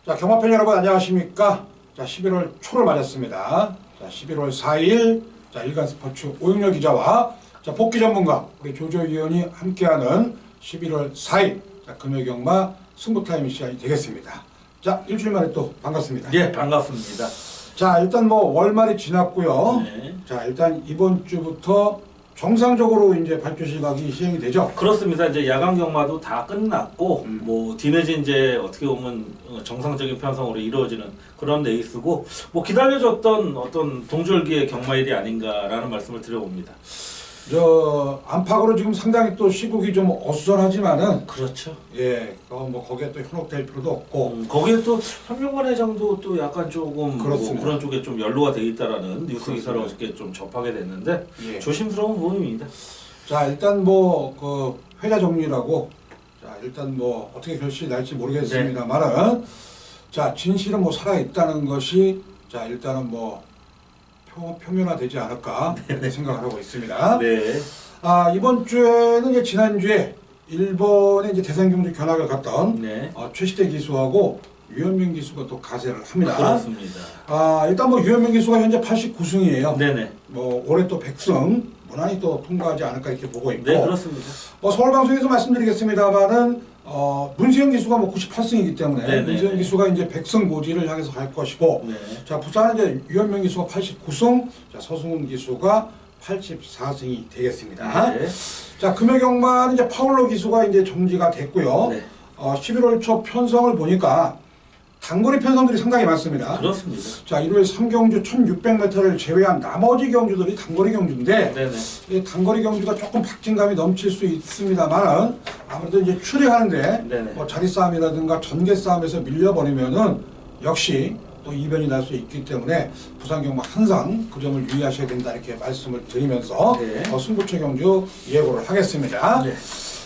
자, 경마팬 여러분 안녕하십니까? 자, 11월 초를 맞았습니다. 자, 11월 4일 자, 일간스포츠 오영렬 기자와 자, 복귀 전문가 우리 조조 위원이 함께하는 11월 4일 자, 금요경마 승부타임 시간이 되겠습니다. 자, 일주일 만에 또 반갑습니다. 네, 반갑습니다. 자, 일단 뭐 월말이 지났고요. 네. 자, 일단 이번 주부터 정상적으로 이제 발주 시각이 시행이 되죠. 그렇습니다. 이제 야간 경마도 다 끝났고 뭐 뒤늦은 이제 어떻게 보면 정상적인 편성으로 이루어지는 그런 레이스고 뭐 기다려졌던 어떤 동절기의 경마일이 아닌가라는 말씀을 드려봅니다. 저 안팎으로 지금 상당히 또 시국이 좀 어수선하지만은 그렇죠. 예, 뭐 거기에 또 현혹될 필요도 없고 거기에 또 현명관 회장도 또 약간 조금 뭐 그런 쪽에 좀 연루가 돼 있다라는 뉴스 기사를 어저께 좀 접하게 됐는데 예. 조심스러운 부분입니다. 자, 일단 뭐 그 회자 정리라고 자, 일단 뭐 어떻게 결실이 날지 모르겠습니다만은 자, 진실은 뭐 살아 있다는 것이 자, 일단은 뭐 표면화되지 않을까 이렇게 생각을 하고 있습니다. 네. 아, 이번 주에는 이제 지난주에 일본의 이제 대상경주 견학을 갔던 네. 최시대 기수하고 유현민 기수가 또 가세를 합니다. 그렇습니다. 아, 일단 뭐 유현민 기수가 현재 89승이에요. 네네. 뭐 올해 또 100승 무난히 또 통과하지 않을까 이렇게 보고 있고. 네, 그렇습니다. 서울방송에서 말씀드리겠습니다만은 문세영 기수가 뭐 98승이기 때문에 네네. 문세영 기수가 이제 100승 고지를 향해서 갈 것이고, 네. 자, 부산은 이제 유현명 기수가 89승, 자, 서승훈 기수가 84승이 되겠습니다. 네. 자, 금요경마는 이제 파울로 기수가 이제 정지가 됐고요. 네. 11월 초 편성을 보니까 단거리 편성들이 상당히 많습니다. 그렇습니다. 자, 일요일 3경주 1600m를 제외한 나머지 경주들이 단거리 경주인데, 네네. 이 단거리 경주가 조금 박진감이 넘칠 수 있습니다만은 아무래도 이제 추리하는데 네네. 뭐 자리 싸움이라든가 전개 싸움에서 밀려버리면은 역시 또 이변이 날 수 있기 때문에 부산 경마 항상 그 점을 유의하셔야 된다 이렇게 말씀을 드리면서 네. 승부처 경주 예고를 하겠습니다. 네.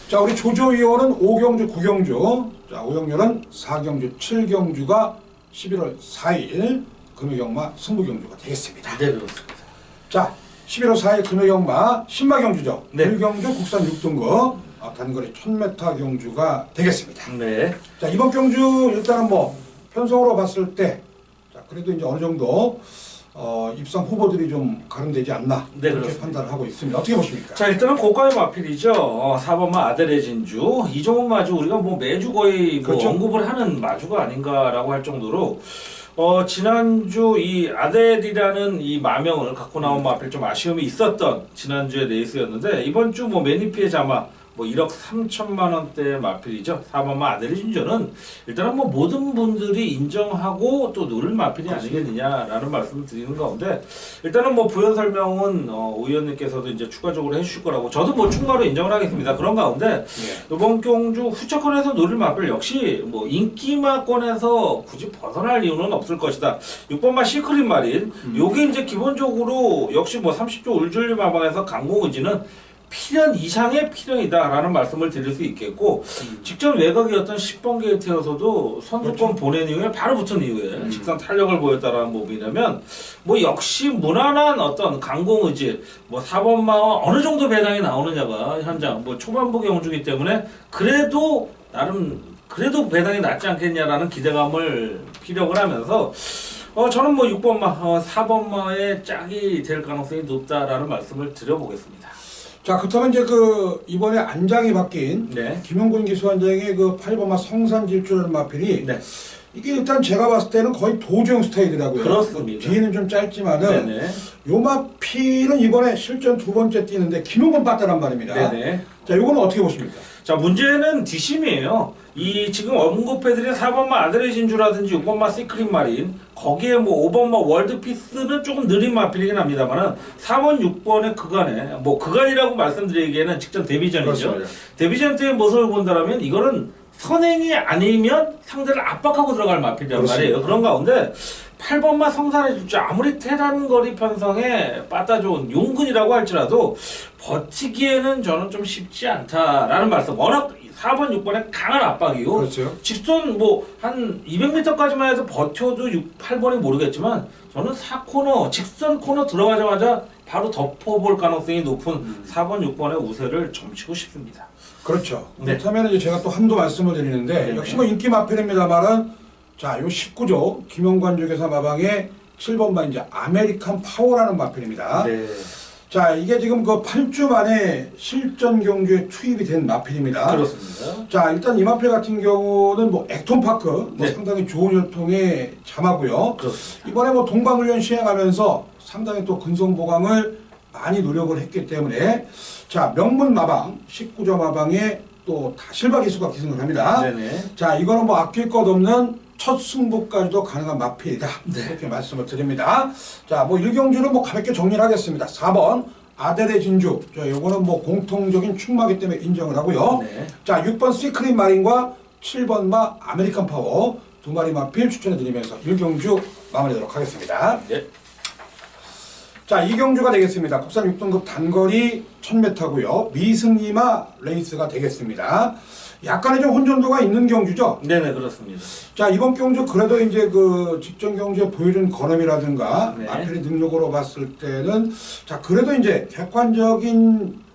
자, 우리 조조 위원은 5경주, 9경주, 자, 오영렬은 4경주, 7경주가 11월 4일 금요경마 승부경주가 되겠습니다. 네, 그렇습니다. 자, 11월 4일 금요경마 신마경주죠. 네. 1경주 국산 6등급 단거리 1000m 경주가 되겠습니다. 네. 자, 이번 경주 일단은 뭐 편성으로 봤을 때 자, 그래도 이제 어느 정도 입상 후보들이 좀 가름되지 않나 네, 이렇게 그렇습니다. 판단을 하고 있습니다. 어떻게 보십니까? 자, 일단은 고가의 마필이죠. 4번마 아델의 진주. 이종훈 마주 우리가 뭐 매주 거의 뭐 그렇죠. 언급을 하는 마주가 아닌가라고 할 정도로 지난주 이 아델이라는 이 마명을 갖고 나온 마필 좀 아쉬움이 있었던 지난주의 레이스였는데 이번 주 뭐 매니피의 자마 뭐 1억 3천만 원대의 마필이죠. 4번마 아델의 진주는 일단은 뭐 모든 분들이 인정하고 또 누를 마필이 아니겠느냐라는 말씀을 드리는 가운데 일단은 뭐 부연 설명은 오 의원님께서도 이제 추가적으로 해주실 거라고 저도 뭐 충마로 인정을 하겠습니다. 그런 가운데 이번 경주 후차권에서 누릴 마필 역시 뭐 인기마권에서 굳이 벗어날 이유는 없을 것이다. 6번마 시크릿 마린 요게 이제 기본적으로 역시 뭐 30조 울줄리 마방에서 강공의지는 필연 이상의 필연이다라는 말씀을 드릴 수 있겠고 직전 외곽이었던 10번 게이트여서도 선수권 보낸 이후에 바로 붙은 이후에 직선 탄력을 보였다라는 부분이라면 뭐 역시 무난한 어떤 강공의지 뭐 4번마와 어느 정도 배당이 나오느냐가 현장 뭐 초반부 경주기 때문에 그래도 나름 그래도 배당이 낫지 않겠냐라는 기대감을 피력을 하면서 저는 뭐 6번마 4번마의 짝이 될 가능성이 높다라는 말씀을 드려보겠습니다. 자, 그렇다면 이제 이번에 안장이 바뀐 네. 김용곤 기수원장의 8번마 성산질주라는 마필이 네. 이게 일단 제가 봤을 때는 거의 도주형 스타일이라고요. 그렇습니다. 뒤에는 좀 짧지만은 네네. 요 마필은 이번에 실전 2번째 뛰는데 김용곤 빠따란 말입니다. 네네. 자, 요거는 어떻게 보십니까? 자, 문제는 뒷심이에요. 이 지금 언급해드린 4번마 아들의 진주라든지 6번마 시크릿 마린 거기에 뭐 5번마 월드피스는 조금 느린 마필이긴 합니다만은 4번, 6번의 그간에 뭐 그간이라고 말씀드리기에는 직전 데뷔전이죠. 그렇습니다. 데뷔전 때의 모습을 본다면 이거는 선행이 아니면 상대를 압박하고 들어갈 마필이란 말이에요. 그런 가운데 8번마 성산의 주자 아무리 테란 거리 편성에 빠따 좋은 용근이라고 할지라도 버티기에는 저는 좀 쉽지 않다라는 말씀. 워낙 4번, 6번에 강한 압박이고 그렇죠. 직선 뭐 한 200m까지만 해도 버텨도 8번이 모르겠지만 저는 4코너 직선 코너 들어가자마자 바로 덮어볼 가능성이 높은 4번, 6번의 우세를 점치고 싶습니다. 그렇죠. 네. 그렇다면 이제 제가 또 한도 말씀을 드리는데 네. 역시 뭐 인기 마필입니다만은 자, 요 19조 김용관 조계사 마방의 7번마 이제 아메리칸 파워라는 마필입니다. 네. 자, 이게 지금 그 8주 만에 실전 경주에 투입이 된 마필입니다. 그렇습니다. 자, 일단 이 마필 같은 경우는 뭐 액톤파크 뭐 네. 상당히 좋은 혈통의 자마고요. 그렇습니다. 이번에 뭐 동방훈련 시행하면서 상당히 또 근성보강을 많이 노력을 했기 때문에 자, 명문 마방 19조 마방에 또 다실바 기수가 기승을 합니다. 네네. 자, 이거는 뭐 아낄 것 없는 첫 승부까지도 가능한 마필이다. 네. 이렇게 말씀을 드립니다. 자, 뭐 1경주는 뭐 가볍게 정리를 하겠습니다. 4번 아델의 진주. 자, 요거는 뭐 공통적인 충마기 때문에 인정을 하고요. 네. 자, 6번 시크릿 마린과 7번 마 아메리칸 파워 두 마리 마필 추천해 드리면서 1경주 마무리하도록 하겠습니다. 네. 자, 2경주가 되겠습니다. 국산 6등급 단거리 1000m고요. 미승리마 레이스가 되겠습니다. 약간의 좀 혼전도가 있는 경주죠. 네네, 그렇습니다. 자, 이번 경주 그래도 이제 그 직전 경주에 보여준 건음이라든가 네. 마필의 능력으로 봤을 때는 자, 그래도 이제 객관적인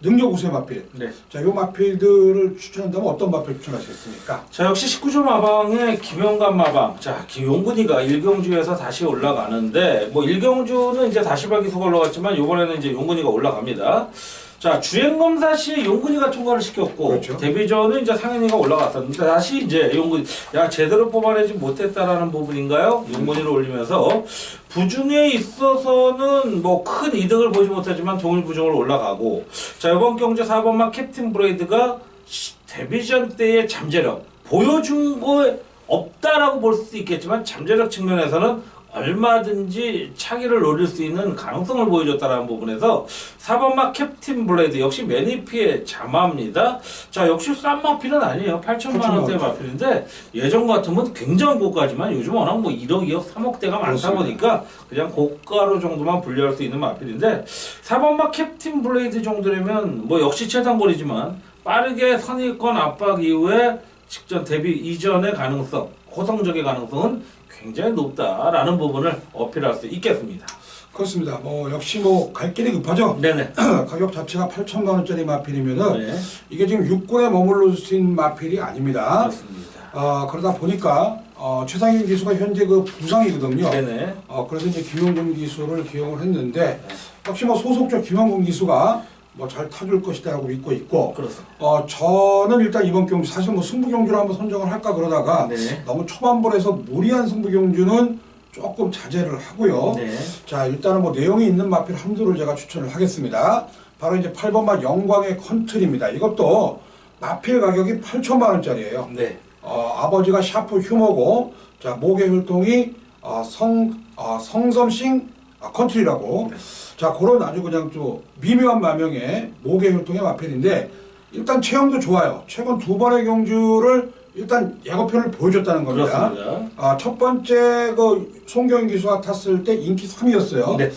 능력 우세 마필. 네. 자, 요 마필들을 추천한다면 어떤 마필 추천하시겠습니까? 자, 역시 19조 마방의 김영관 마방. 자, 용군이가 1경주에서 다시 올라가는데, 뭐 1경주는 이제 다시바 기수가 올라갔지만, 요번에는 이제 용군이가 올라갑니다. 자, 주행검사 시에 용군이가 통과를 시켰고, 그렇죠. 데뷔전은 이제 상현이가 올라갔었는데, 다시 이제 용군, 야, 제대로 뽑아내지 못했다라는 부분인가요? 용군이를 올리면서, 부중에 있어서는 뭐 큰 이득을 보지 못하지만 동일 부중으로 올라가고, 자, 이번 경주 4번마 캡틴 브레이드가 데뷔전 때의 잠재력, 보여준 거 없다라고 볼 수도 있겠지만, 잠재력 측면에서는 얼마든지 차기를 노릴 수 있는 가능성을 보여줬다는 부분에서 4번마 캡틴 블레이드 역시 매니피의 자마입니다. 자, 역시 싼 마필은 아니에요. 8천만 원대 마필인데 예전 같으면 굉장히 고가지만 요즘 워낙 뭐 1억, 2억, 3억대가 많다 그렇습니다. 보니까 그냥 고가로 정도만 분류할 수 있는 마필인데 4번마 캡틴 블레이드 정도라면 뭐 역시 최단거리지만 빠르게 선의권 압박 이후에 직전 데뷔 이전의 가능성, 호성적의 가능성은 굉장히 높다라는 부분을 어필할 수 있겠습니다. 그렇습니다. 뭐 역시 뭐 갈 길이 급하죠. 네네. 가격 자체가 8천만 원짜리 마필이면은 네. 이게 지금 육군에 머물러 있는 마필이 아닙니다. 그렇습니다. 그러다 보니까 최상일 기수가 현재 그 부상이거든요. 네네. 그래서 이제 김용근 기수를 기용을 했는데 역시 뭐 소속적 김용근 기수가 뭐 잘 타줄 것이다라고 믿고 있고. 그렇습니다. 저는 일단 이번 경주 사실 뭐 승부 경주를 한번 선정을 할까 그러다가 네. 너무 초반볼에서 무리한 승부 경주는 조금 자제를 하고요. 네. 자, 일단은 뭐 내용이 있는 마필 한두를 제가 추천을 하겠습니다. 바로 이제 8번마 영광의 컨트리입니다. 이것도 마필 가격이 8천만 원짜리예요. 네. 아버지가 샤프 휴머고, 자, 목의 혈통이 성섬싱 컨트리라고. 자, 그런 아주 그냥 좀 미묘한 마명의 목의 혈통의 마필인데 일단 체형도 좋아요. 최근 두 번의 경주를 일단 예고편을 보여줬다는 겁니다. 그렇습니다. 첫 번째 그 송경인 기수가 탔을 때 인기 3위였어요. 네.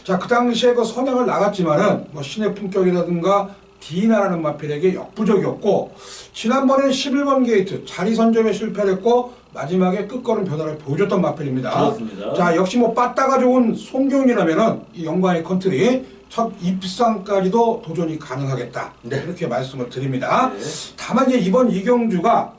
자, 그 당시에 그 선행을 나갔지만은 뭐 신의 품격이라든가 디나라는 마필에게 역부족이었고, 지난번에는 11번 게이트 자리 선점에 실패를 했고 마지막에 끝걸음 변화를 보여줬던 마필입니다. 그렇습니다. 자, 역시 뭐 빠따가 좋은 송경이라면은 이 영광의 컨트리 첫 입상까지도 도전이 가능하겠다. 네. 이렇게 말씀을 드립니다. 네. 다만 이제 이번 이경주가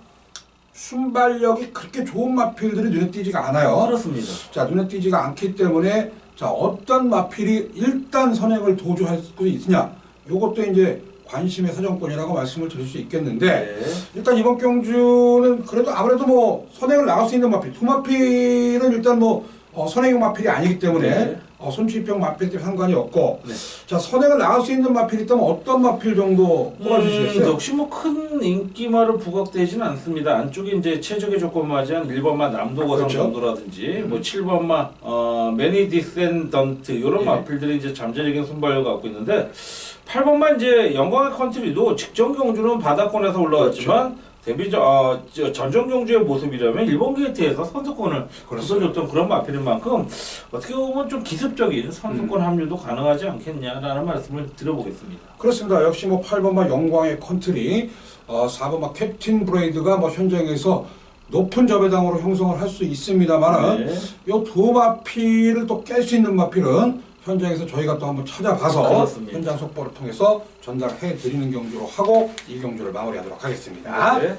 순발력이 그렇게 좋은 마필들이 눈에 띄지가 않아요. 그렇습니다. 자, 눈에 띄지가 않기 때문에 자, 어떤 마필이 일단 선행을 도주할 수 있느냐, 요것도 이제 관심의 사정권이라고 말씀을 드릴 수 있겠는데, 네. 일단 이번 경주는 그래도 아무래도 뭐 선행을 나갈 수 있는 마필, 두 마필은 일단 뭐 선행용 마필이 아니기 때문에 네. 손치병 마필 때문에 상관이 없고, 네. 자, 선행을 나갈 수 있는 마필이 있다면 어떤 마필 정도 뽑아주시겠어요? 역시 뭐 큰 인기말을 부각되지는 않습니다. 안쪽에 이제 최적의 조건 맞이한 1번마 남도거성 그렇죠. 정도라든지 뭐 7번마 매니 디센던트 이런 예. 마필들이 이제 잠재적인 순발력을 갖고 있는데 8번마 이제 영광의 컨트리도 직전 경주는 바닥권에서 올라왔지만 데뷔전 전전 경주의 모습이라면 일본 게이트에서 선수권을 얻어줬던 그런 마필인 만큼 어떻게 보면 좀 기습적인 선수권 합류도 가능하지 않겠냐라는 말씀을 드려보겠습니다. 그렇습니다. 역시 뭐 8번마 영광의 컨트리, 4번마 캡틴 브레이드가 뭐 현장에서 높은 저배당으로 형성을 할 수 있습니다만은 네. 이 두 마필을 또 깰 수 있는 마필은 현장에서 저희가 또 한번 찾아가서 그렇습니다. 현장 속보를 통해서 전달해 드리는 경주로 하고 이 경주를 마무리하도록 하겠습니다. 네.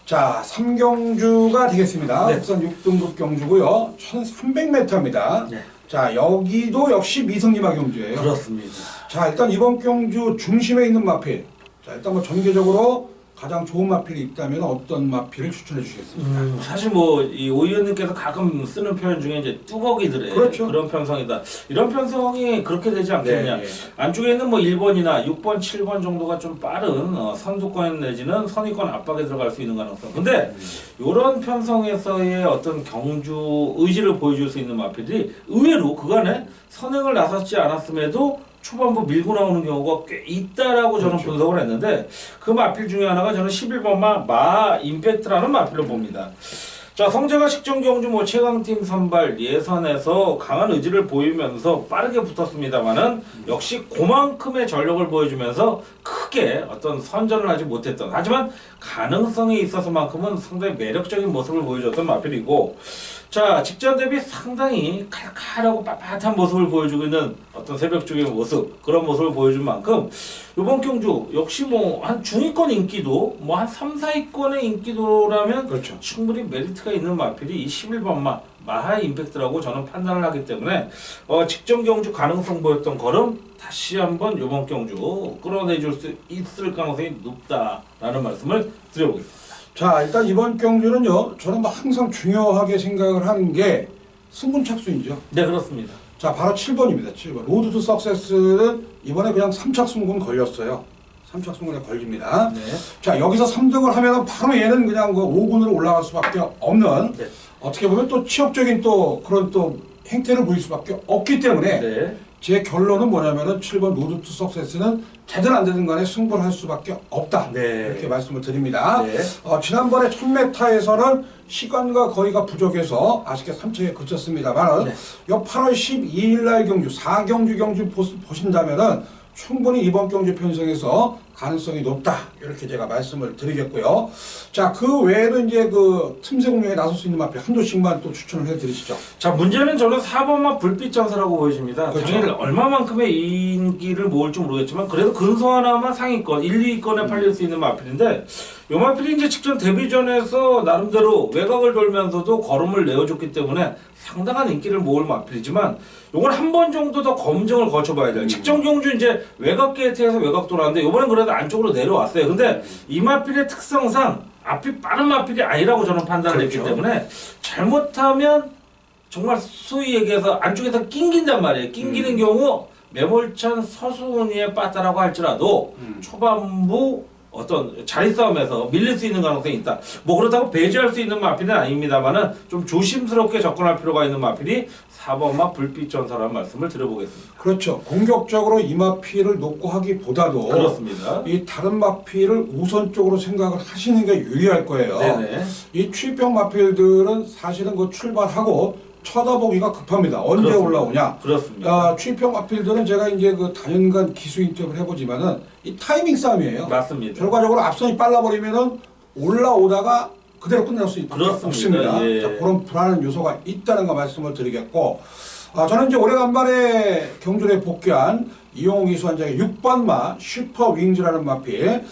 자, 3경주가 되겠습니다. 네. 우선 6등급 경주고요. 1300m입니다. 네. 자, 여기도 역시 미승리마 경주예요. 그렇습니다. 자, 일단 이번 경주 중심에 있는 마필. 자, 일단 뭐 전개적으로 가장 좋은 마필이 있다면 어떤 마필을 추천해 주시겠습니까? 사실 뭐 이 오 의원님께서 가끔 쓰는 표현 중에 이제 뚜벅이들의 그렇죠. 그런 편성이다. 이런 편성이 그렇게 되지 않겠냐. 네. 안쪽에는 뭐 1번이나 6번, 7번 정도가 좀 빠른 선두권 내지는 선위권 압박에 들어갈 수 있는 가능성. 근데 이런 편성에서의 어떤 경주 의지를 보여줄 수 있는 마필들이 의외로 그간에 선행을 나섰지 않았음에도 초반부 밀고 나오는 경우가 꽤 있다라고 저는 그렇죠. 분석을 했는데 그 마필 중에 하나가 저는 11번 마 임팩트라는 마필로 봅니다. 자, 성재가 식전 경주 뭐 최강팀 선발 예선에서 강한 의지를 보이면서 빠르게 붙었습니다만은 역시 그만큼의 전력을 보여주면서 크게 어떤 선전을 하지 못했던, 하지만 가능성에 있어서만큼은 상당히 매력적인 모습을 보여줬던 마필이고, 자, 직전 대비 상당히 칼칼하고 빳빳한 모습을 보여주고 있는 어떤 새벽쪽의 모습, 그런 모습을 보여준 만큼 이번 경주 역시 뭐 한 중위권 인기도 뭐 한 3, 4위권의 인기도라면 그렇죠. 충분히 메리트가 있는 마필이 이 11번 마하 임팩트라고 저는 판단을 하기 때문에 직전 경주 가능성 보였던 걸음 다시 한번 이번 경주 끌어내줄 수 있을 가능성이 높다라는 말씀을 드려보겠습니다. 자, 일단 이번 경주는요, 저는 뭐 항상 중요하게 생각을 하는 게 승분 착순이죠. 네, 그렇습니다. 자, 바로 7번입니다. 7번. 로드 투 석세스는 이번에 그냥 3착 승분 걸렸어요. 3착 승분에 걸립니다. 네. 자, 여기서 3등을 하면 바로 얘는 그냥 그 5군으로 올라갈 수밖에 없는, 네. 어떻게 보면 또 취업적인 또 그런 또 행태를 보일 수밖에 없기 때문에 네. 제 결론은 뭐냐면은 7번 로드 투 석세스는 되든 안 되든 간에 승부를 할 수밖에 없다. 네. 이렇게 말씀을 드립니다. 네. 지난번에 1000m에서는 시간과 거리가 부족해서 아쉽게 3차에 그쳤습니다만 네. 요 8월 12일 날 경주 4경주 경주 보신다면은 충분히 이번 경주 편성에서 가능성이 높다. 이렇게 제가 말씀을 드리겠고요. 자, 그 외에도 이제 그 틈새 공략에 나설 수 있는 마필 한도씩만 또 추천을 해 드리시죠. 자, 문제는 저는 4번만 불빛 전사라고 보여집니다. 그렇죠. 당연히 얼마만큼의 인기를 모을지 모르겠지만 그래도 근소 하나만 상위권, 1, 2위권에 팔릴 수 있는 마필인데 이 마필이 이제 직전 데뷔전에서 나름대로 외곽을 돌면서도 걸음을 내어줬기 때문에 상당한 인기를 모을 마필이지만 요건 한 번 정도 더 검증을 거쳐봐야 돼요. 직전 경주 이제 외곽 게이트에서 외곽 돌았는데 요번엔 그래도 안쪽으로 내려왔어요. 근데 이 마필의 특성상 앞이 빠른 마필이 아니라고 저는 판단을 그렇죠. 했기 때문에 잘못하면 정말 소위 얘기해서 안쪽에서 낑긴단 말이에요. 낑기는 경우 매몰찬 서수은이에 빠따라고 할지라도 초반부 어떤 자리 싸움에서 밀릴 수 있는 가능성이 있다. 뭐 그렇다고 배제할 수 있는 마필은 아닙니다만은 좀 조심스럽게 접근할 필요가 있는 마필이 4번마 불빛 전사라는 말씀을 드려보겠습니다. 그렇죠. 공격적으로 이 마필을 놓고 하기보다도 그렇습니다. 이 다른 마필을 우선적으로 생각을 하시는 게 유리할 거예요. 네네. 이 취입형 마필들은 사실은 그 출발하고 쳐다보기가 급합니다. 언제 그렇습니다. 올라오냐. 그렇습니다. 취입형 마필들은 제가 이제 그 단연간 기수 인터뷰를 해보지만은 이 타이밍 싸움이에요. 맞습니다. 결과적으로 앞선이 빨라버리면은 올라오다가 그대로 끝날 수 그렇습니다. 없습니다. 예. 자, 그런 불안한 요소가 있다는 거 말씀을 드리겠고, 저는 이제 오래간만에 경주에 복귀한 이용호 기수환장의 6번마 슈퍼 윙즈라는 마필.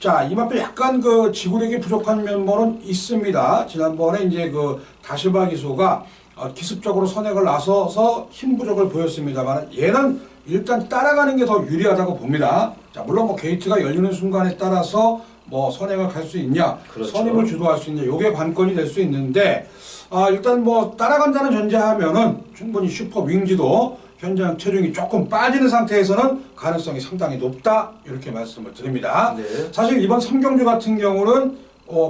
자, 이 마필 약간 그 지구력이 부족한 면모는 있습니다. 지난번에 이제 그 다시바 기수가 기습적으로 선행을 나서서 힘 부족을 보였습니다만 얘는 일단 따라가는 게 더 유리하다고 봅니다. 자, 물론 뭐 게이트가 열리는 순간에 따라서 뭐 선행을 갈 수 있냐, 그렇죠. 선임을 주도할 수 있냐, 요게 관건이 될 수 있는데, 일단 뭐 따라간다는 전제하면은 충분히 슈퍼 윙지도 현장 체중이 조금 빠지는 상태에서는 가능성이 상당히 높다, 이렇게 말씀을 드립니다. 네. 사실 이번 3경주 같은 경우는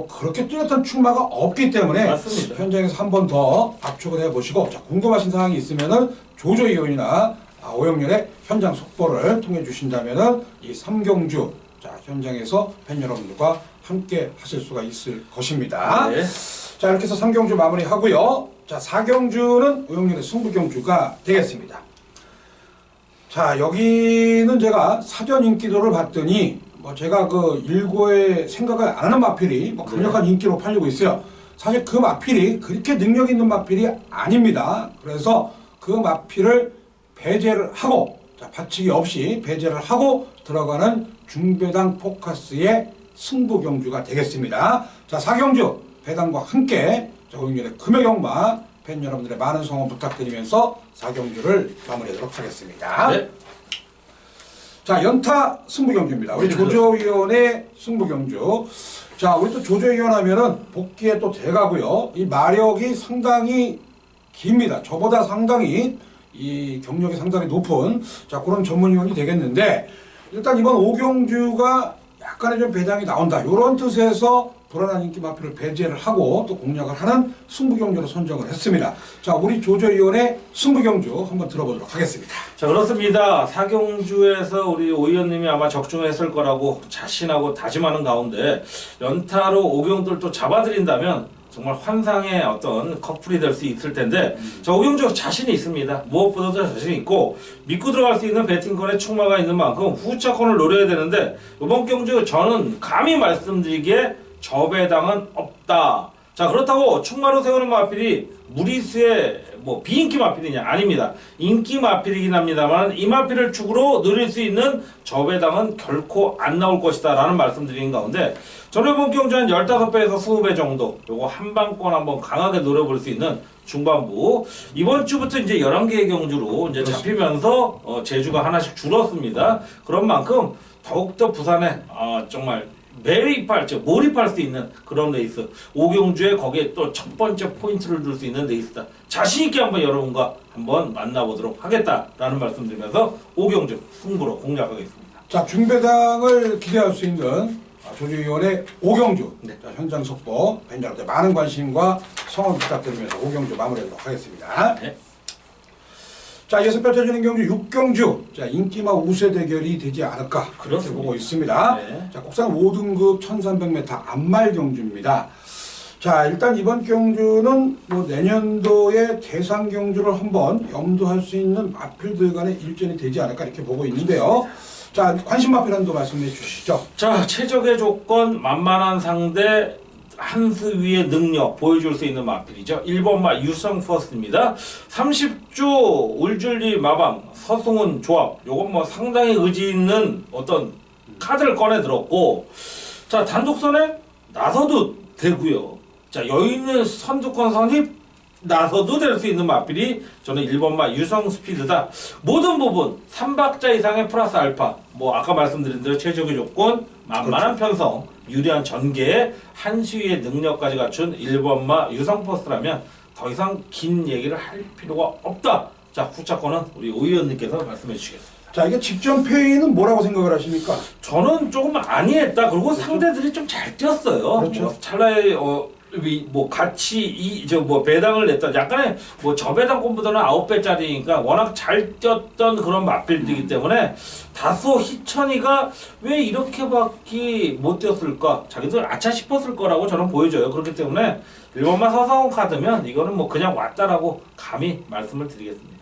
그렇게 뚜렷한 출마가 없기 때문에 맞습니다. 현장에서 한 번 더 압축을 해보시고, 자, 궁금하신 사항이 있으면은 조조위원이나 오영렬의 현장 속보를 통해 주신다면은 이 3경주 자, 현장에서 팬 여러분들과 함께 하실 수가 있을 것입니다. 네. 자, 이렇게 해서 3경주 마무리하고요. 자, 4경주는 오영렬의 승부경주가 되겠습니다. 자, 여기는 제가 사전 인기도를 봤더니 뭐 제가 그 일고에 생각을 안 하는 마필이 뭐 강력한 인기로 팔리고 있어요. 사실 그 마필이 그렇게 능력 있는 마필이 아닙니다. 그래서 그 마필을 배제를 하고, 자, 받치기 없이 배제를 하고 들어가는 중배당 포커스의 승부 경주가 되겠습니다. 자, 4경주 배당과 함께 자, 오영렬의 금요경마 팬 여러분들의 많은 성원 부탁드리면서 4경주를 마무리하도록 하겠습니다. 네. 자, 연타 승부경주입니다. 우리 조조위원의 승부경주. 자, 우리 또 조조위원 하면은 복귀에 또 돼가고요. 이 마력이 상당히 깁니다. 저보다 상당히 이 경력이 상당히 높은 자, 그런 전문위원이 되겠는데 일단 이번 오경주가 약간의 좀 배당이 나온다. 이런 뜻에서 불안한 인기 마표를 배제를 하고 또 공략을 하는 승부경주로 선정을 했습니다. 자, 우리 조조위원의 승부경주 한번 들어보도록 하겠습니다. 자, 그렇습니다. 4경주에서 우리 오 의원님이 아마 적중했을 거라고 자신하고 다짐하는 가운데 연타로 오경들도 잡아들인다면 정말 환상의 어떤 커플이 될 수 있을 텐데 자, 오경주 자신이 있습니다. 무엇보다도 자신 있고 믿고 들어갈 수 있는 배팅권에 충마가 있는 만큼 후차권을 노려야 되는데 이번 경주 저는 감히 말씀드리기에 저배당은 없다. 자, 그렇다고 충마로 세우는 마필이 무리수의 뭐 비인기 마필이냐? 아닙니다. 인기 마필이긴 합니다만 이 마필을 축으로 누릴 수 있는 저배당은 결코 안 나올 것이다 라는 말씀드리는 가운데 저는 이번 경주 한 15배에서 20배 정도 요거 한방권 한번 강하게 노려볼 수 있는 중반부 이번 주부터 이제 11개의 경주로 이제 잡히면서 제주가 하나씩 줄었습니다. 그런 만큼 더욱더 부산에 정말 매입할, 즉 몰입할 수 있는 그런 레이스 오경주에 거기에 또 첫 번째 포인트를 줄 수 있는 레이스다. 자신 있게 한번 여러분과 한번 만나보도록 하겠다라는 말씀드리면서 오경주 승부로 공략하겠습니다. 자, 중배당을 기대할 수 있는 조조위원의 오경주 네. 자, 현장 속보 팬 여러분들 많은 관심과 성원 부탁드리면서 오경주 마무리하도록 하겠습니다. 네. 자, 이어서 펼쳐지는 경주 6경주 자, 인기마 우세 대결이 되지 않을까 그렇게 그렇습니다. 보고 있습니다. 네. 자, 국산 5등급 1300m 암말 경주입니다. 자, 일단 이번 경주는 뭐 내년도에 대상 경주를 한번 염두할 수 있는 마필들 간의 일전이 되지 않을까 이렇게 보고 있는데요. 자, 관심 마필 한도 말씀해 주시죠. 자, 최적의 조건 만만한 상대 한 수 위의 능력 보여줄 수 있는 마필이죠. 1번마 유성 퍼스트입니다. 30주 울줄리 마방 서승훈 조합 요건 뭐 상당히 의지 있는 어떤 카드를 꺼내 들었고 자, 단독선에 나서도 되고요. 자, 여유 있는 선두권 선입 나서도 될 수 있는 마필이 저는 1번마 유성 스피드다. 모든 부분 3박자 이상의 플러스 알파 뭐 아까 말씀드린 대로 최적의 조건 만만한 편성 유리한 전개에 한시위의 능력까지 갖춘 1번마 유성 포스트라면 더 이상 긴 얘기를 할 필요가 없다. 자, 후차권은 우리 오 의원님께서 말씀해 주시겠습니다. 자, 이게 직전 페이는 뭐라고 생각을 하십니까? 저는 조금 아니했다. 그리고 그렇죠? 상대들이 좀 잘 뛰었어요. 그렇죠. 뭐 찰나에 뭐 같이 뭐 배당을 냈다. 약간의 뭐 저배당권보다는 9배짜리니까 워낙 잘 뛰었던 그런 맞빌드이기 때문에 다소 희천이가 왜 이렇게밖에 못 뛰었을까? 자기들 아차 싶었을 거라고 저는 보여져요. 그렇기 때문에 1번만 서성훈 카드면 이거는 뭐 그냥 왔다라고 감히 말씀을 드리겠습니다.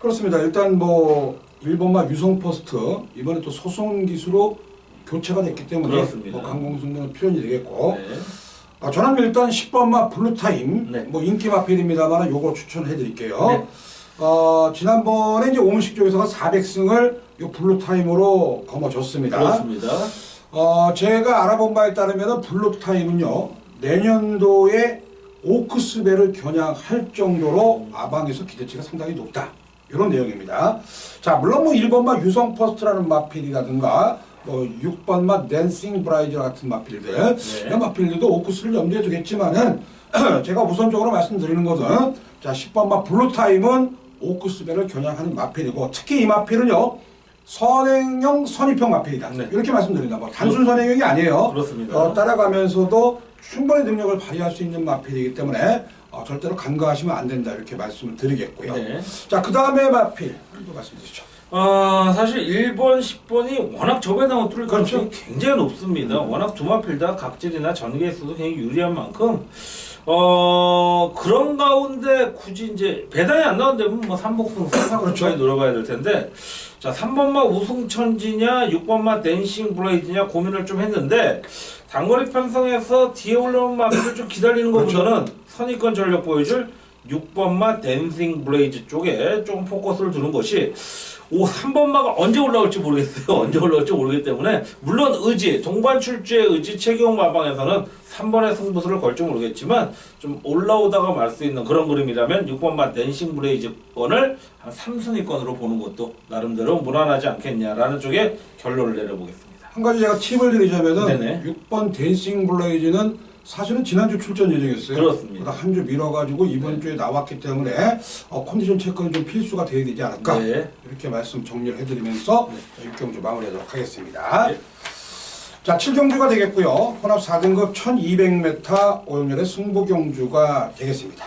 그렇습니다. 일단 뭐 1번마 유성 포스트 이번에 또 소송 기수로 교체가 됐기 때문에 그렇습니다. 뭐 강공승부는 필연이 되겠고 네. 저는 일단 10번마 블루타임 네. 뭐 인기 마필입니다만 요거 추천해 드릴게요. 네. 지난번에 이제 오문식 쪽에서가 400승을 요 블루타임으로 거머쥐었습니다. 그렇습니다. 제가 알아본 바에 따르면 블루타임은요 내년도에 오크스배를 겨냥할 정도로 아방에서 기대치가 상당히 높다. 이런 내용입니다. 자, 물론 뭐 1번마 유성 퍼스트라는 마필이라든가 뭐 6번마 댄싱 브라이즈 같은 마필들 네. 이런 마필들도 오크스를 염두에 두겠지만은 제가 우선적으로 말씀드리는 것은 자 10번마 블루타임은 오크스배를 겨냥하는 마필이고 특히 이 마필은요 선행형 선입형 마필이다. 네. 이렇게 말씀드린다. 뭐 단순 선행형이 아니에요. 그렇습니다. 따라가면서도 충분히 능력을 발휘할 수 있는 마필이기 때문에 절대로 간과하시면 안 된다 이렇게 말씀을 드리겠고요. 네. 자, 그 다음에 마필 또 말씀 주시죠. 사실 1번, 10번이 워낙 저배당을 뚫을 그렇죠. 가능성이 굉장히 높습니다. 워낙 두 마필 다 각질이나 전개수도 굉장히 유리한 만큼 그런 가운데 굳이 이제 배당이 안 나온다면 뭐 3복승, 4복승까지 그렇죠. 노려봐야 될 텐데 자, 3번마 우승천지냐 6번마 댄싱 블레이드냐 고민을 좀 했는데 단거리 편성에서 뒤에 올라온 마필을 좀 기다리는 것보다는 선입권 전력 보여줄 6번마 댄싱 블레이즈 쪽에 좀 포커스를 두는 것이 3번마가 언제 올라올지 모르겠어요. 언제 올라올지 모르기 때문에 물론 의지, 동반 출주의 의지 최경 마방에서는 3번의 승부수를 걸지 모르겠지만 좀 올라오다가 말 수 있는 그런 그림이라면 6번마 댄싱 브레이즈권을 한 3순위권으로 보는 것도 나름대로 무난하지 않겠냐라는 쪽에 결론을 내려보겠습니다. 한 가지 제가 팁을 드리자면은 네네. 6번 댄싱 블레이즈는 사실은 지난주 출전 예정이었어요. 그렇습니다. 한 주 미뤄가지고 이번 주에 나왔기 때문에 컨디션 체크는 좀 필수가 돼야 되지 않을까 네. 이렇게 말씀 정리를 해드리면서 6경주 마무리하도록 하겠습니다. 네. 자, 7경주가 되겠고요. 혼합 4등급 1200m 오영렬의 승부경주가 되겠습니다.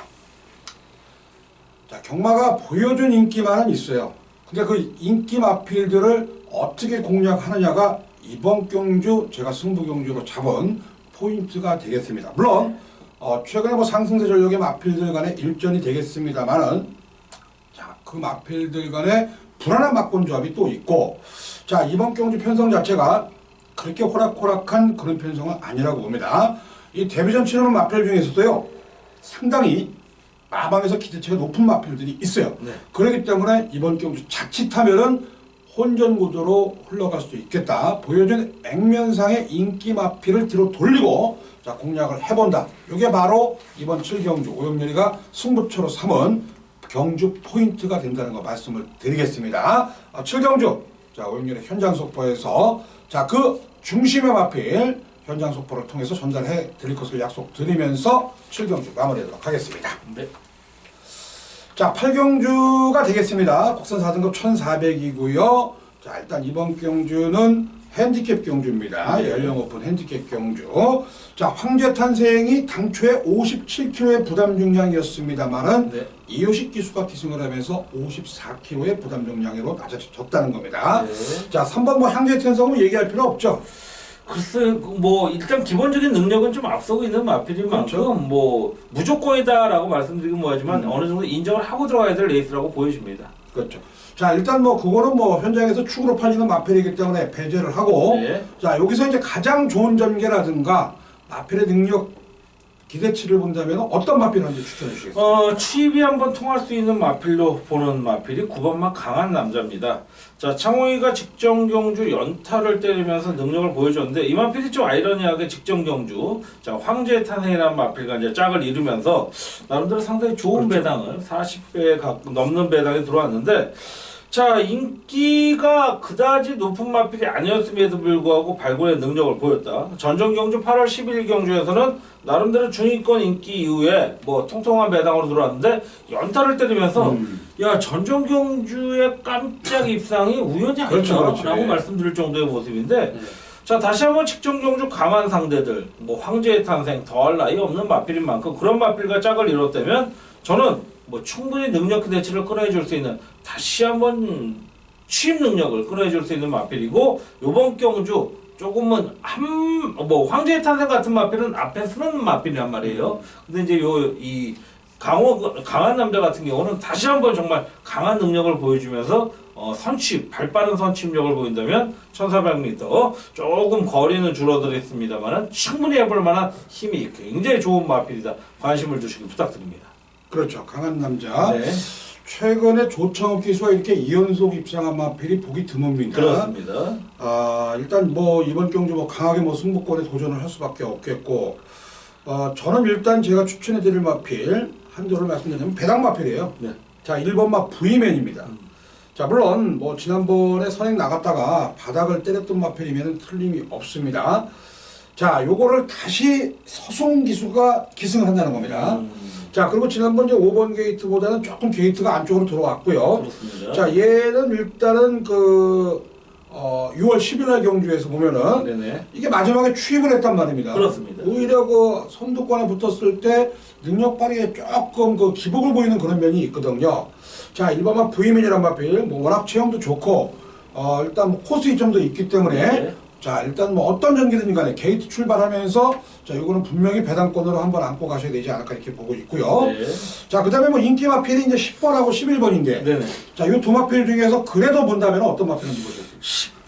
자, 경마가 보여준 인기만은 있어요. 근데 그 인기 마필들을 어떻게 공략하느냐가 이번 경주 제가 승부경주로 잡은 포인트가 되겠습니다. 물론 최근에 뭐 상승세 전력의 마필들 간의 일전이 되겠습니다만은 자, 그 마필들 간의 불안한 막권 조합이 또 있고 자, 이번 경주 편성 자체가 그렇게 호락호락한 그런 편성은 아니라고 봅니다. 이 데뷔전 치르는 마필 중에서도요 상당히 마방에서 기대치가 높은 마필들이 있어요. 네. 그렇기 때문에 이번 경주 자칫하면은 혼전 구도로 흘러갈 수도 있겠다. 보여준 액면상의 인기 마필을 뒤로 돌리고 자, 공략을 해본다. 이게 바로 이번 7경주 오영렬이가 승부처로 삼은 경주 포인트가 된다는 거 말씀을 드리겠습니다. 7경주 자, 오영렬의 현장 속보에서 자, 그 중심의 마필 현장 속보를 통해서 전달해 드릴 것을 약속드리면서 7경주 마무리하도록 하겠습니다. 네. 자, 8경주가 되겠습니다. 국선 4등급 1400이고요. 자, 일단 이번 경주는 핸디캡 경주입니다. 네. 연령 오픈 핸디캡 경주. 자, 황제 탄생이 당초에 57kg의 부담 중량이었습니다만은 네. 이효식 기수가 기승을 하면서 54kg의 부담 중량으로 낮아졌다는 겁니다. 네. 자, 3번 뭐 황제 탄생은 얘기할 필요 없죠. 글쎄, 뭐 일단 기본적인 능력은 좀 앞서고 있는 마필인 만큼 그렇죠. 뭐 무조건이다라고 말씀드리긴 뭐하지만 어느 정도 인정을 하고 들어가야 될 레이스라고 보여집니다. 그렇죠. 자, 일단 뭐 그거는 뭐 현장에서 축으로 팔리는 마필이기 때문에 배제를 하고 네. 자, 여기서 이제 가장 좋은 전개라든가 마필의 능력 기대치를 본다면 어떤 마필을 한지 추천해 주시겠어요? 추입이 한번 통할 수 있는 마필로 보는 마필이 9번마 강한 남자입니다. 자, 창호이가 직전 경주 연타를 때리면서 능력을 보여줬는데 이 마필이 좀 아이러니하게 직전 경주 자, 황제의 탄생이라는 마필과 이제 짝을 이루면서 나름대로 상당히 좋은 그렇죠. 배당을 40배 넘는 배당이 들어왔는데 자, 인기가 그다지 높은 마필이 아니었음에도 불구하고 발굴의 능력을 보였다. 전전 경주 8월 11일 경주에서는 나름대로 중위권 인기 이후에 뭐 통통한 배당으로 들어왔는데 연타를 때리면서 야, 전전 경주의 깜짝 입상이 우연이 아니다라고 그렇죠. 예. 말씀드릴 정도의 모습인데 자, 다시 한번 직전 경주 강한 상대들 뭐 황제의 탄생 더할 나위 없는 마필인 만큼 그런 마필과 짝을 이뤘다면 저는 뭐 충분히 능력 기대치를 끌어내줄 수 있는 다시 한번 취임 능력을 끌어내줄 수 있는 마필이고 요번 경주 조금은 뭐 황제의 탄생 같은 마필은 앞에 서는 마필이란 말이에요. 근데 이제 이 강한 남자 같은 경우는 다시 한번 정말 강한 능력을 보여주면서 선취, 발빠른 선취력을 보인다면 1400m 조금 거리는 줄어들었습니다만 충분히 해볼 만한 힘이 굉장히 좋은 마필이다. 관심을 두시기 부탁드립니다. 그렇죠. 강한 남자. 네. 최근에 조창욱 기수가 이렇게 2연속 입상한 마필이 보기 드뭅니다. 그렇습니다. 일단 뭐 이번 경주 뭐 강하게 뭐 승부권에 도전을 할 수밖에 없겠고 저는 일단 제가 추천해드릴 마필 한도를 말씀드리면 배당 마필이에요. 네. 자, 1번마 부이맨입니다. 자, 물론 뭐 지난번에 선행 나갔다가 바닥을 때렸던 마필이면 틀림이 없습니다. 자, 요거를 다시 서송 기수가 기승을 한다는 겁니다. 자, 그리고 지난번 이제 5번 게이트보다는 조금 게이트가 안쪽으로 들어왔고요. 그렇습니다. 자, 얘는 일단은 6월 10일 날 경주에서 보면은 네네. 이게 마지막에 취입을 했단 말입니다. 그렇습니다. 오히려 그 선두권에 붙었을 때 능력 발휘에 조금 그 기복을 보이는 그런 면이 있거든요. 자, 일반만 부이민이란 마필, 뭐 워낙 체형도 좋고, 일단 뭐 코스 이점도 있기 때문에, 네. 자, 일단 뭐 어떤 전기든 간에 게이트 출발하면서, 자, 이거는 분명히 배당권으로 한번 안고 가셔야 되지 않을까 이렇게 보고 있고요. 네. 자, 그 다음에 뭐 인기 마필이 이제 10번하고 11번인데, 네네. 자, 이 두 마필 중에서 그래도 본다면 어떤 마필인지 보셨어요?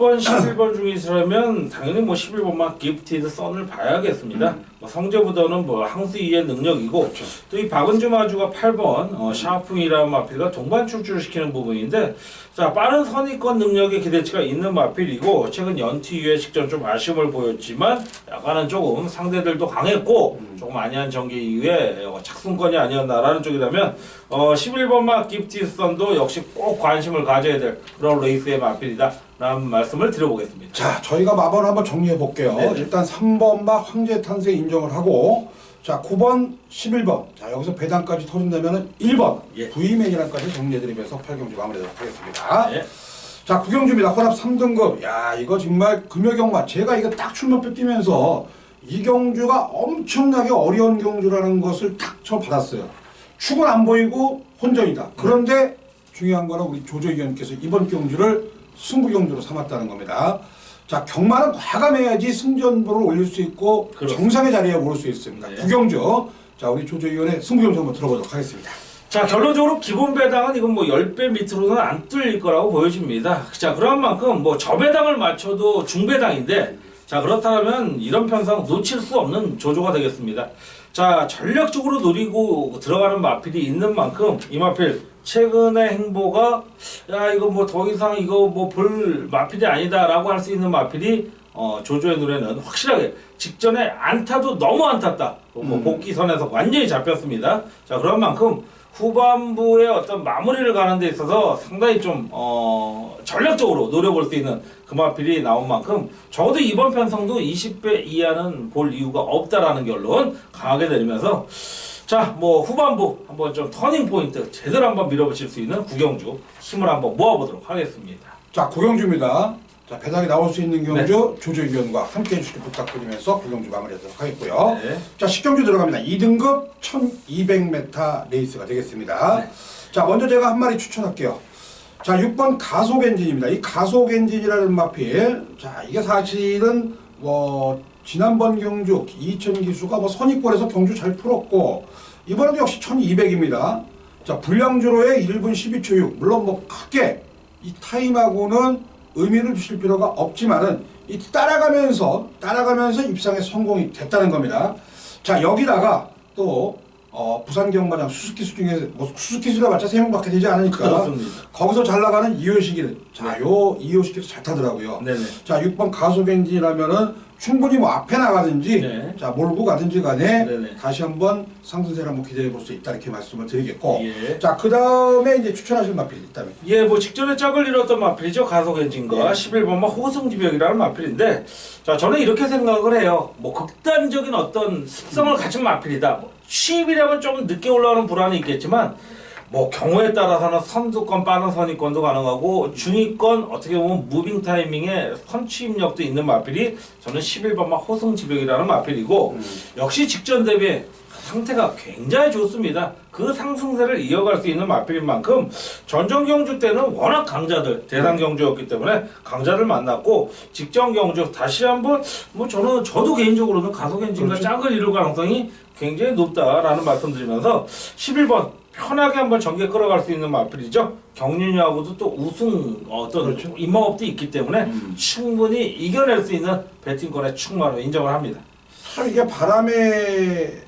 10번, 11번 중이시라면 당연히 뭐 11번만 기프티드 선을 봐야겠습니다. 뭐 성재보다는 뭐 항수 이의 능력이고 그렇죠. 또 이 박은주 마주가 8번 샤프이라는 마필과 동반 출주를 시키는 부분인데 자 빠른 선입권 능력의 기대치가 있는 마필이고 최근 연티 이후에 직전 좀 아쉬움을 보였지만 약간은 조금 상대들도 강했고 조금 안이한 전개 이후에 착순권이 아니었나라는 쪽이라면 11번마 기프티드 선도 역시 꼭 관심을 가져야 될 그런 레이스의 마필이다 라는 말씀을 드려보겠습니다. 자, 저희가 마번을 한번 정리해 볼게요. 네. 일단 3번마 황제 탄생 인정을 하고, 자, 9번, 11번. 자, 여기서 배당까지 터진다면 1번. 예. V맨이랑까지 정리해드리면서 8경주 마무리하도록 하겠습니다. 네. 자, 9경주입니다. 혼합 3등급. 야, 이거 정말 금요경마. 제가 이거 딱 출마표 뛰면서 이 경주가 엄청나게 어려운 경주라는 것을 딱 처음 받았어요. 축은 안 보이고 혼전이다. 그런데 중요한 거는 우리 조조 의원님께서 이번 경주를 승부 경주로 삼았다는 겁니다. 자, 경마는 과감해야지 승전보를 올릴 수 있고 그렇습니다. 정상의 자리에 오를 수 있습니다. 네. 9경주. 자, 우리 조조 의원의 승부 경주 한번 들어보도록 하겠습니다. 자 결론적으로 기본 배당은 이건 뭐 10배 밑으로는 안 뚫릴 거라고 보여집니다. 자 그런 만큼 뭐 저배당을 맞춰도 중배당인데 자 그렇다면 이런 편성 놓칠 수 없는 조조가 되겠습니다. 자 전략적으로 노리고 들어가는 마필이 있는 만큼 이 마필 최근의 행보가 야 이거 뭐 더 이상 이거 뭐 볼 마필이 아니다라고 할 수 있는 마필이 조조의 눈에는 확실하게 직전에 안타도 너무 안 탔다. 뭐 복귀선에서 완전히 잡혔습니다. 자 그런 만큼 후반부의 어떤 마무리를 가는 데 있어서 상당히 좀 전략적으로 노려볼 수 있는 그 마필이 나온 만큼 적어도 이번 편성도 20배 이하는 볼 이유가 없다라는 결론 강하게 내리면서 자 뭐 후반부 한번 좀 터닝 포인트 제대로 한번 밀어붙일 수 있는 구경주 힘을 한번 모아보도록 하겠습니다. 자, 9경주입니다. 자, 배당이 나올 수 있는 경주 조조 의원과 함께 해주시기 부탁드리면서 9경주 마무리하도록 하겠고요. 네. 자, 10경주 들어갑니다. 2등급 1200m 레이스가 되겠습니다. 네. 자, 먼저 제가 한 마리 추천할게요. 자, 6번 가속 엔진입니다. 이 가속 엔진이라는 마필. 자, 이게 사실은 지난번 경주 2000 기수가 선입권에서 경주 잘 풀었고 이번에도 역시 1200입니다. 자, 불량주로의 1분 12초 6. 물론 크게 이 타임하고는 의미를 주실 필요가 없지만은 이 따라가면서 입상에 성공이 됐다는 겁니다. 자, 여기다가 또 부산 경마장 수수키수 중에 수수키수가 맞자 3명밖에 되지 않으니까 그렇습니다. 거기서 잘 나가는 이효식이 자, 요 이효식이 잘 타더라고요. 네네. 자, 6번 가속 엔진이라면은 충분히 앞에 나가든지 네. 자, 몰고 가든지 간에 네네. 다시 한번 상승세를 한번 기대해 볼 수 있다 이렇게 말씀을 드리겠고 예. 자, 그 다음에 이제 추천하실 마필이 있다면 예, 뭐 직전에 짝을 이뤘던 마필이죠. 가속 엔진과 네. 11번마 호승지벽이라는 마필인데, 자 저는 이렇게 생각을 해요. 뭐 극단적인 어떤 습성을 가진 마필이다. 뭐 취입이라면 좀 늦게 올라오는 불안이 있겠지만, 뭐 경우에 따라서는 선두권 빠른 선입권도 가능하고 중위권 어떻게 보면 무빙 타이밍에 선취입력도 있는 마필이 저는 11번마 호승지벽이라는 마필이고 역시 직전 대비에 상태가 굉장히 좋습니다. 그 상승세를 이어갈 수 있는 마필인 만큼 전전 경주 때는 워낙 강자들 대상 경주였기 때문에 강자를 만났고 직전 경주 다시 한번 뭐 저도 개인적으로는 가속 엔진과 그렇죠. 짝을 이룰 가능성이 굉장히 높다라는 말씀드리면서 11번 편하게 한번 전개 끌어갈 수 있는 마필이죠. 경륜이하고도 또 우승 어떤 그렇죠. 입마업도 있기 때문에 충분히 이겨낼 수 있는 배팅권의 충마로 인정을 합니다. 참 이게 바람의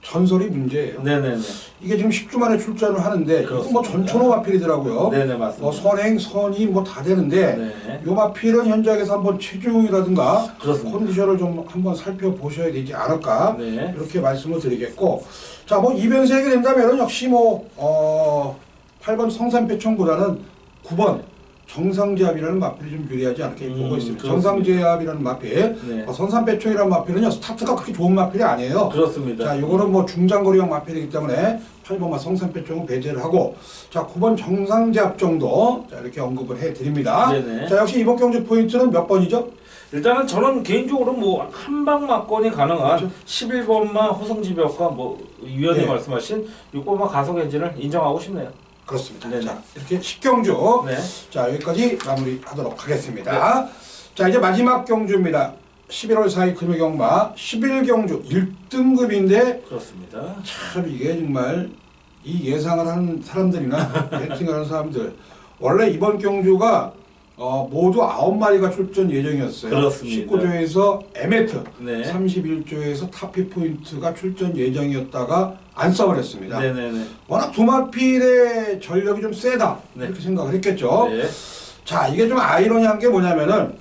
전설이 문제예요. 네네네. 이게 지금 10주 만에 출전을 하는데 이거 그렇습니다. 전천후 마필이더라고요. 네네 맞습니다. 선행, 선이 다 되는데 네. 요 마필은 현장에서 한번 체중이라든가 그렇습니다. 컨디션을 좀 한번 살펴보셔야 되지 않을까 네. 이렇게 말씀을 드리겠고 자, 이변세에게 된다면 역시 8번 성산패총보다는 9번 정상제압이라는 마필이 좀 유리하지 않게 보고 있습니다. 그렇습니다. 정상제압이라는 마필, 네. 선산패총이라는 마필은요 스타트가 그렇게 좋은 마필이 아니에요. 그렇습니다. 자, 요거는 중장거리형 마필이기 때문에 8번마 성산패총은 배제를 하고 자, 9번 정상제압 정도 자, 이렇게 언급을 해드립니다. 네네. 자, 역시 이번 경주 포인트는 몇 번이죠? 일단은 저는 개인적으로 한방 막건이 가능한 그렇죠. 11번마 호승지벽과 위원님 네. 말씀하신 6번마 가속 엔진을 인정하고 싶네요. 그렇습니다. 네네. 자, 이렇게 10경주 네. 자, 여기까지 마무리하도록 하겠습니다. 자, 이제 마지막 경주입니다. 11월 4일 금요경마 11경주 1등급인데 그렇습니다. 참 이게 정말 이 예상을 하는 사람들이나 배팅을 하는 사람들 원래 이번 경주가 모두 9마리가 출전 예정이었어요. 그렇습니다. 19조에서 에메트, 네. 31조에서 타피 포인트가 출전 예정이었다가 안써버렸습니다. 네네네. 워낙 두 마필의 전력이 좀 세다 네. 이렇게 생각을 했겠죠. 네. 자, 이게 좀 아이러니한 게 뭐냐면은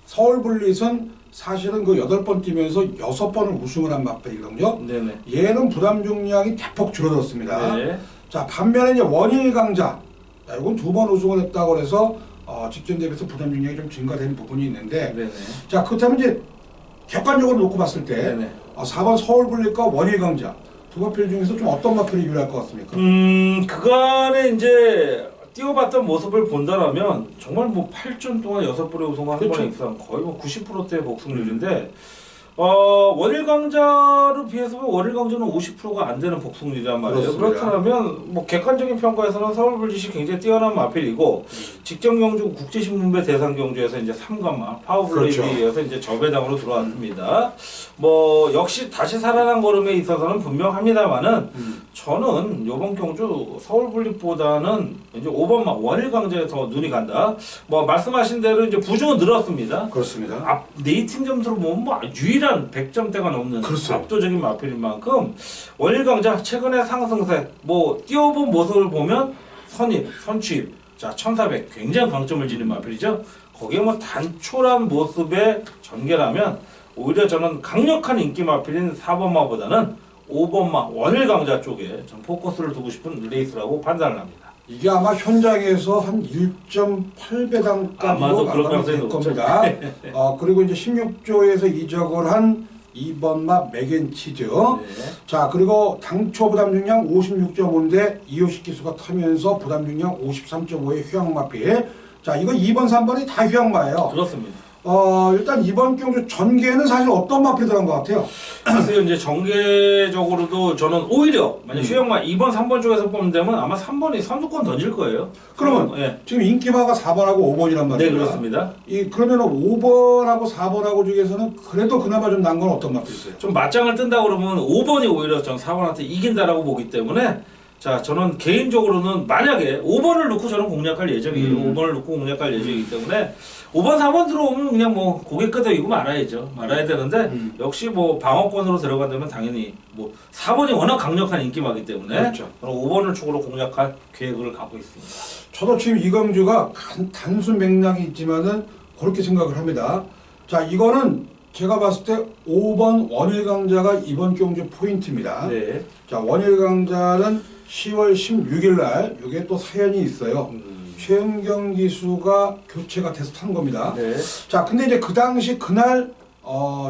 서울블릿은 사실은 그 8번 뛰면서 6번을 우승을 한 마필이거든요. 네네. 얘는 부담 중량이 대폭 줄어들었습니다. 네. 자, 반면에 이제 원일 강자, 자, 이건 2번 우승을 했다고 해서 직전 대비해서 부담 중량이 좀 증가되는 부분이 있는데, 네네. 자, 그렇다면 이제 객관적으로 놓고 봤을 때 네네. 4번 서울블릿과 원일 강자 두 마필 중에서 좀 어떤 마필이 유리할 것 같습니까? 그간에 이제 뛰어봤던 모습을 본다라면 정말 뭐 8전 동안 6번의 우승을 한 그렇죠. 번에 이상 거의 뭐 90%대의 복승률인데 원일 강자로 비해서 원일 강자는 50%가 안 되는 복승률이란 말이에요. 그렇습니다. 그렇다면 뭐 객관적인 평가에서는 서울블릿이 굉장히 뛰어난 마필이고 직전 경주 국제신문배 대상 경주에서 이제 3관마 파워블레이드에 그렇죠. 의해서 이제 저배당으로 들어왔습니다. 뭐 역시 다시 살아난 걸음에 있어서는 분명합니다만은 저는 이번 경주 서울블릿보다는 이제 5번마 원일 강자에 더 눈이 간다. 뭐 말씀하신 대로 이제 부중은 늘었습니다. 그렇습니다. 앞 네이팅 점수로 보면 뭐 유일한 100점대가 넘는 그렇죠. 압도적인 마필인 만큼 원일 강자 최근의 상승세 뭐 뛰어본 모습을 보면 선입, 선취입 자 1400 굉장히 강점을 지닌 마필이죠. 거기에 뭐 단촐한 모습의 전개라면 오히려 저는 강력한 인기 마필인 4번마보다는 5번마 원일 강자 쪽에 좀 포커스를 두고 싶은 레이스라고 판단을 합니다. 이게 아마 현장에서 한 1.8배당까지도 아마도 그럴 가능성이 될 높죠. 겁니다. 그리고 이제 16조에서 이적을 한 2번마 맥앤치즈. 네. 자, 그리고 당초 부담 중량 56.5인데 이호식 기수가 타면서 부담 중량 53.5의 휴양마필. 자, 이거 2번, 3번이 다 휴양마예요. 그렇습니다. 일단 이번 경주 전개는 사실 어떤 마필이 들어간 것 같아요? 그래서 이제 전개적으로도 저는 오히려 만약 휴양마 2번, 3번 쪽에서 뽑는 되면 아마 3번이 선두권 던질 거예요. 그러면 예. 지금 인기마가 4번하고 5번이란 말이에요. 네, 그렇습니다. 그러면 5번하고 4번하고 중에서는 그래도 그나마 좀 난 건 어떤 마필이 있어요? 좀 맞짱을 뜬다 그러면 5번이 오히려 전 4번한테 이긴다라고 보기 때문에 자, 저는 개인적으로는 만약에 5번을 놓고 저는 공략할 예정이에요. 5번을 놓고 공략할 예정이기 때문에 5번, 4번 들어오면 그냥 뭐 고개 끄덕이고 말아야죠. 말아야 되는데 역시 뭐 방어권으로 들어간다면 당연히 뭐 4번이 워낙 강력한 인기마기 때문에 그렇죠. 저는 5번을 축으로 공략할 계획을 갖고 있습니다. 저도 지금 이 경주가 단순 맥락이 있지만은 그렇게 생각을 합니다. 자, 이거는 제가 봤을 때 5번 원일 강자가 이번 경주 포인트입니다. 네. 자, 원일 강자는 10월 16일 날 이게 또 사연이 있어요. 최은경 기수가 교체가 돼서 탄 겁니다. 네. 자, 근데 이제 그 당시 그날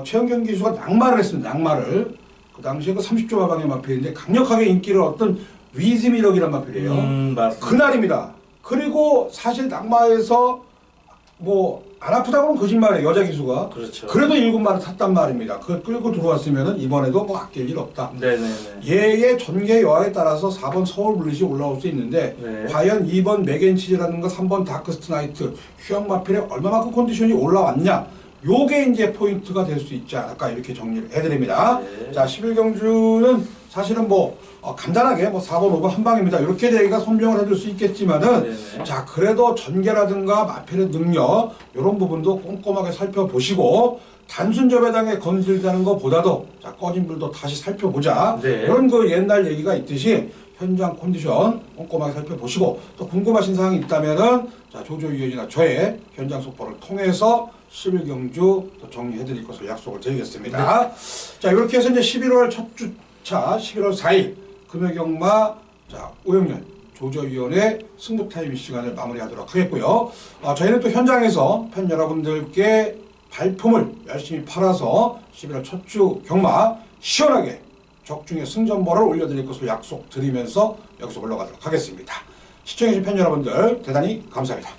최은경 기수가 낙마를 했습니다. 낙마를. 그 당시에 그 30조 마방의 마필인데 강력하게 인기를 얻던 위즈미력이란 마필이에요. 맞습니다. 그날입니다. 그리고 사실 낙마에서 뭐 안 아프다고는 거짓말이에요. 여자 기수가. 그렇죠. 그래도 7마리 탔단 말입니다. 끌고 들어왔으면은 이번에도 뭐 아낄 일 없다. 네네네. 얘의 전개 여하에 따라서 4번 서울블릿이 올라올 수 있는데 네. 과연 2번 맥앤치즈라든가 3번 다크스트나이트 휴양마필에 얼마만큼 컨디션이 올라왔냐, 요게 이제 포인트가 될 수 있지 않을까 이렇게 정리를 해드립니다. 네. 자, 11경주는 사실은 뭐 간단하게 뭐 4번, 5번 한 방입니다. 이렇게 저희가 손병을 해줄 수 있겠지만은 네네. 자, 그래도 전개라든가 마필의 능력 이런 부분도 꼼꼼하게 살펴보시고 단순 저배당에 건질다는 것보다도 자, 꺼진 불도 다시 살펴보자. 네. 이런 그 옛날 얘기가 있듯이 현장 컨디션 꼼꼼하게 살펴보시고 또 궁금하신 사항이 있다면은 자, 조조위원이나 저의 현장 속보를 통해서 11경주 또 정리해드릴 것을 약속을 드리겠습니다. 자, 이렇게 해서 이제 11월 첫 주차 11월 4일 금요경마 자, 오영렬 조조위원회 승부타임 시간을 마무리하도록 하겠고요. 저희는 또 현장에서 팬 여러분들께 발품을 열심히 팔아서 11월 첫 주 경마 시원하게 적중의 승전보를 올려드릴 것을 약속드리면서 여기서 올라가도록 하겠습니다. 시청해주신 팬 여러분들 대단히 감사합니다.